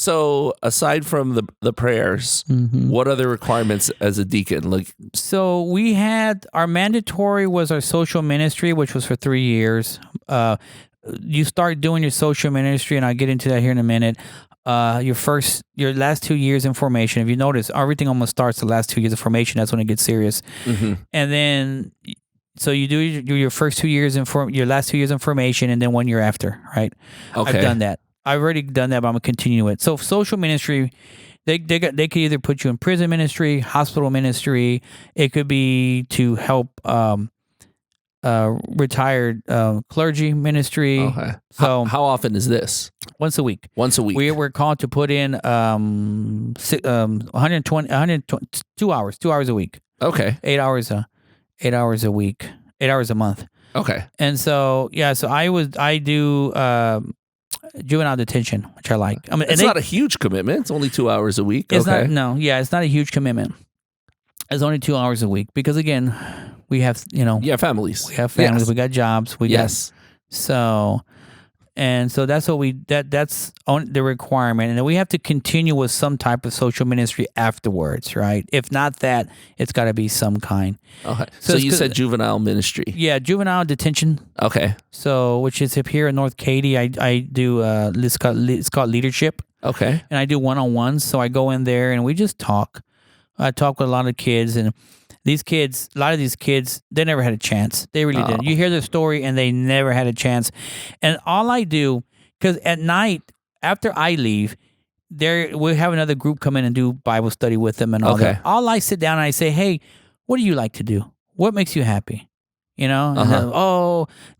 So aside from the prayers, what are the requirements as a deacon? Like, So we had our mandatory was our social ministry, which was for 3 years. You start doing your social ministry, and I'll get into that here in a minute. Your last 2 years in formation. If you notice, everything almost starts the last 2 years of formation. That's when it gets serious. And then, so you do your first 2 years your last 2 years in formation, and then 1 year after, right? Okay. I've done that. I've already done that, but I'm gonna continue it. So social ministry, they could either put you in prison ministry, hospital ministry. It could be to help retired clergy ministry. Okay. So how often is this? once a week. Once a week. We're called to put in 2 hours a week. Okay. 8 hours a week, 8 hours a month. Okay. And so I do juvenile detention, which I like. I mean, it's not a huge commitment. It's only 2 hours a week. It's okay. It's not a huge commitment. It's only 2 hours a week because again, we have families. We have families. Yes. We got jobs. So that's what that's on the requirement, and then we have to continue with some type of social ministry afterwards, right? If not that, it's got to be some kind. Okay. So you said juvenile ministry. Yeah, juvenile detention. Okay. So which is up here in North Katy. I do it's called leadership. Okay. And I do one-on-ones. So I go in there and we just talk. I talk with a lot of kids, and a lot of these kids, they never had a chance. They really didn't. You hear their story, and they never had a chance. And all I do, because at night, after I leave, we'll have another group come in and do Bible study with them and all that. All I sit down and I say, hey, what do you like to do? What makes you happy? You know? And then,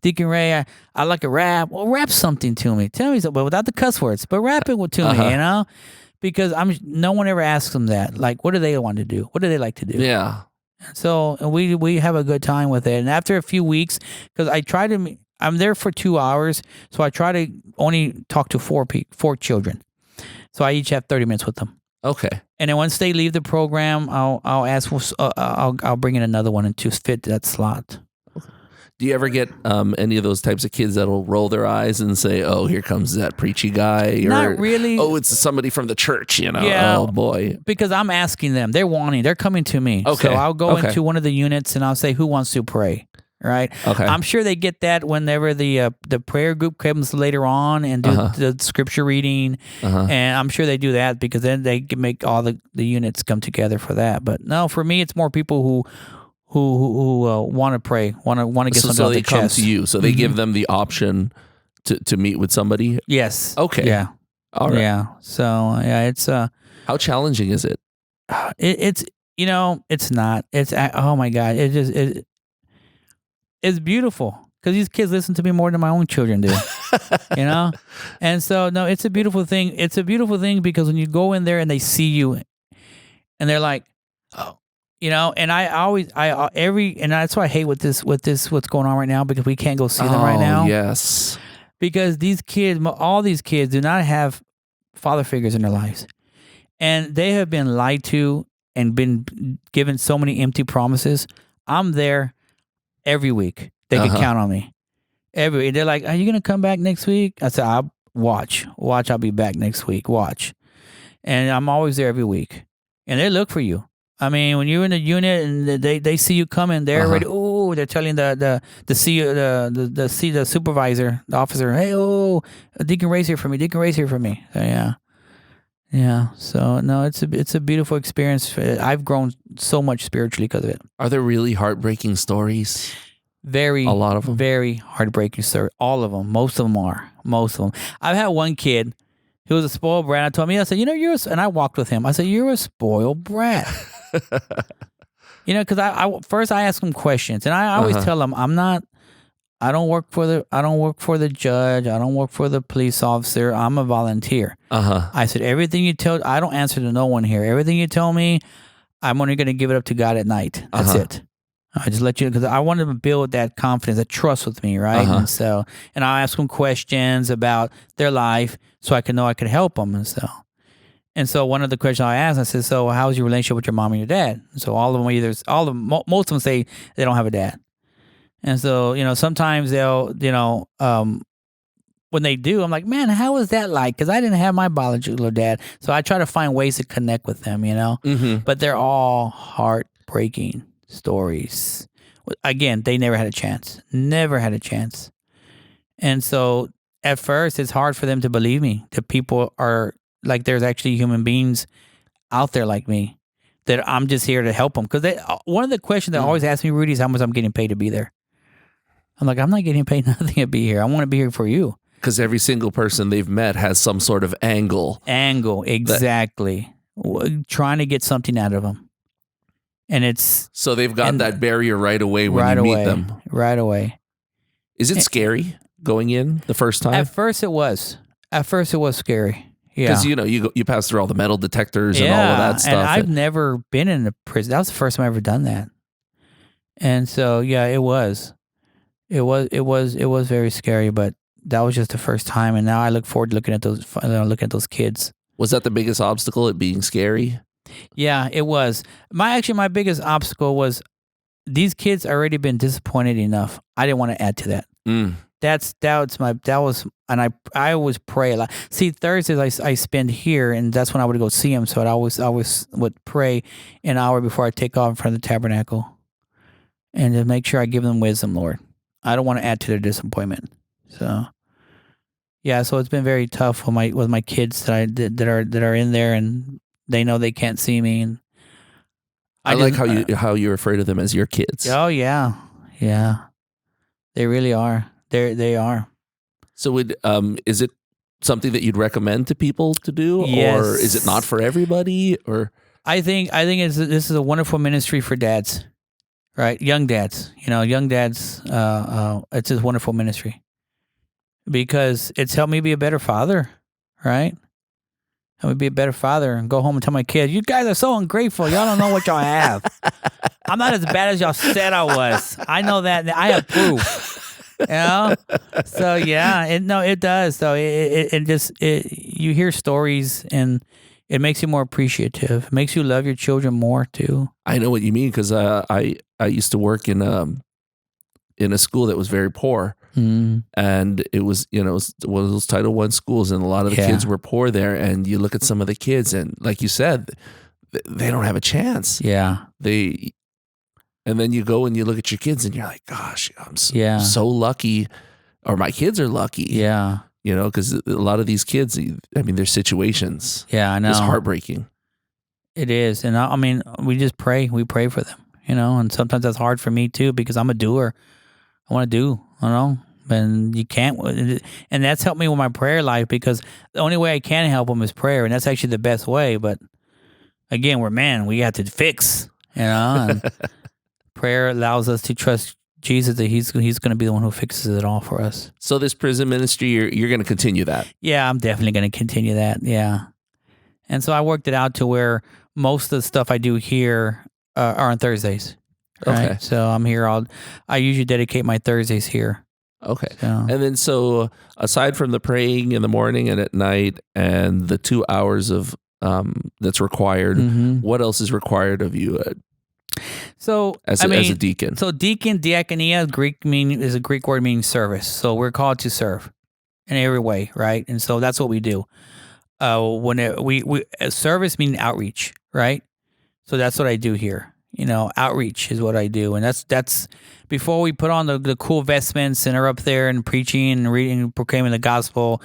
Deacon Ray, I like a rap. Well, rap something to me. Tell me something, but without the cuss words. But rap it to me, you know? Because no one ever asks them that. Like, what do they want to do? What do they like to do? Yeah. So we have a good time with it. And after a few weeks, because I'm there for 2 hours, so I try to only talk to four children. So I each have 30 minutes with them. Okay. And then once they leave the program, I'll ask I'll bring in another one and to fit that slot. Do you ever get any of those types of kids that'll roll their eyes and say, "Oh, here comes that preachy guy"? Or, not really. Oh, it's somebody from the church, you know? Yeah. Oh boy. Because I'm asking them. They're coming to me. Okay. So I'll go into one of the units and I'll say, "Who wants to pray?" Right. Okay. I'm sure they get that whenever the prayer group comes later on and do the scripture reading, and I'm sure they do that because then they can make all the units come together for that. But no, for me, it's more people who want to pray, want to get something off their chest. So they come to you. So they give them the option to meet with somebody. Yes. Okay. Yeah. All right. Yeah. So yeah, it's how challenging is it? It's it's not. It's oh my God. It's beautiful because these kids listen to me more than my own children do. You know, and so no, it's a beautiful thing. It's a beautiful thing because when you go in there and they see you, and they're like, oh. You know, and and that's why I hate what's going on right now because we can't go see them right now. Yes. Because all these kids do not have father figures in their lives. And they have been lied to and been given so many empty promises. I'm there every week. They can count on me. Every week. They're like, "Are you going to come back next week?" I said, "I'll watch. I'll be back next week. Watch." And I'm always there every week. And they look for you. I mean, when you're in the unit and they see you coming, they're ready. Oh, they're telling the supervisor, the officer, "Hey, Deacon Ray's here for me. Deacon Ray's here for me." So, yeah. So no, it's a beautiful experience. I've grown so much spiritually because of it. Are there really heartbreaking stories? A lot of them. Very heartbreaking story. All of them. Most of them are. Most of them. I've had one kid. He was a spoiled brat. I told me, I said, and I walked with him. I said, "You're a spoiled brat." Because I ask him questions, and I always tell him I don't work for the judge, I don't work for the police officer. I'm a volunteer. I said everything you tell, I don't answer to no one here. Everything you tell me, I'm only going to give it up to God at night. That's it. I just let you because I want to build that confidence, that trust with me, right? And I'll ask them questions about their life so I can know I can help them and so. And so one of the questions I asked, I said, "So how's your relationship with your mom and your dad?" And so most of them say they don't have a dad. And so, sometimes they'll, when they do, I'm like, man, how was that like? Because I didn't have my biological dad. So I try to find ways to connect with them, But they're all heartbreaking stories. Again, they never had a chance. Never had a chance. And so at first, it's hard for them to believe me that people are like, there's actually human beings out there like me, that I'm just here to help them. Because one of the questions they always ask me, Rudy, is how much I'm getting paid to be there. I'm like, I'm not getting paid nothing to be here. I want to be here for you. Because every single person they've met has some sort of angle. Exactly. Trying to get something out of them. And it's... So they've got that barrier right away when you meet them. Right away. Is it scary going in the first time? At first it was. Scary. Yeah. Because, you pass through all the metal detectors and all of that stuff. And I've never been in a prison. That was the first time I ever done that. And so, yeah, it was. It was very scary, but that was just the first time, and now I look forward to looking at those kids. Was that the biggest obstacle, it being scary? Yeah, it was. My biggest obstacle was these kids already been disappointed enough. I didn't want to add to that. And I always pray a lot. See, Thursdays I spend here, and that's when I would go see them. So I always would pray an hour before I take off in front of the tabernacle, and to make sure I give them wisdom, Lord. I don't want to add to their disappointment. So, yeah, so it's been very tough with my kids that are in there, and they know they can't see me. And I like how you're afraid of them as your kids. Oh yeah, they really are. They are. So is it something that you'd recommend to people to do, yes. Or is it not for everybody? Or I think this is a wonderful ministry for dads, right? Young dads, young dads. It's a wonderful ministry. Because it's helped me be a better father, right? Help me be a better father and go home and tell my kids, you guys are so ungrateful. Y'all don't know what y'all have. I'm not as bad as y'all said I was. I know that. I have proof. So yeah, it does. So you hear stories and it makes you more appreciative. It makes you love your children more too. I know what you mean because I used to work in a school that was very poor. And it was, it was one of those Title I schools, and a lot of the kids were poor there. And you look at some of the kids, and like you said, they don't have a chance. Yeah. And then you go and you look at your kids, and you're like, gosh, I'm so lucky, or my kids are lucky. Yeah. Because a lot of these kids, their situations. Yeah, I know. It's heartbreaking. It is. And we just pray. We pray for them, and sometimes that's hard for me too, because I'm a doer. I want to do, and you can't. And that's helped me with my prayer life, because the only way I can help them is prayer. And that's actually the best way. But again, we have to fix, and prayer allows us to trust Jesus that he's going to be the one who fixes it all for us. So this prison ministry, you're going to continue that? Yeah, I'm definitely going to continue that. Yeah. And so I worked it out to where most of the stuff I do here are on Thursdays. Right? Okay. So I'm here I usually dedicate my Thursdays here. Okay. And then so aside from the praying in the morning and at night and the 2 hours of that's required, what else is required of you as a deacon? So deacon, diakonia, is a Greek word meaning service. So we're called to serve in every way, right? And so that's what we do. Service meaning outreach, right? So that's what I do here. Outreach is what I do. And that's before we put on the cool vestments and are up there and preaching and reading, proclaiming the gospel.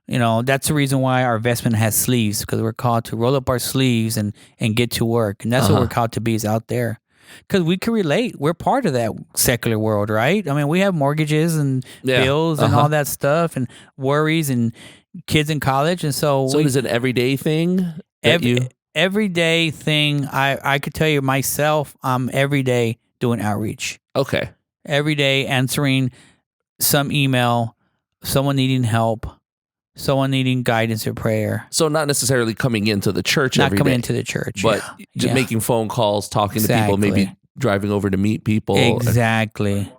That's the reason why our vestment has sleeves, because we're called to roll up our sleeves and get to work. And that's what we're called to be, is out there. Because we can relate. We're part of that secular world, right? We have mortgages and bills and all that stuff and worries and kids in college. And so is it an everyday thing? Everyday thing. I could tell you myself, I'm every day doing outreach. Okay. Every day answering some email, someone needing help, someone needing guidance or prayer. So not necessarily coming into the church every day. Not coming into the church. But just making phone calls, talking to people, maybe driving over to meet people. Exactly.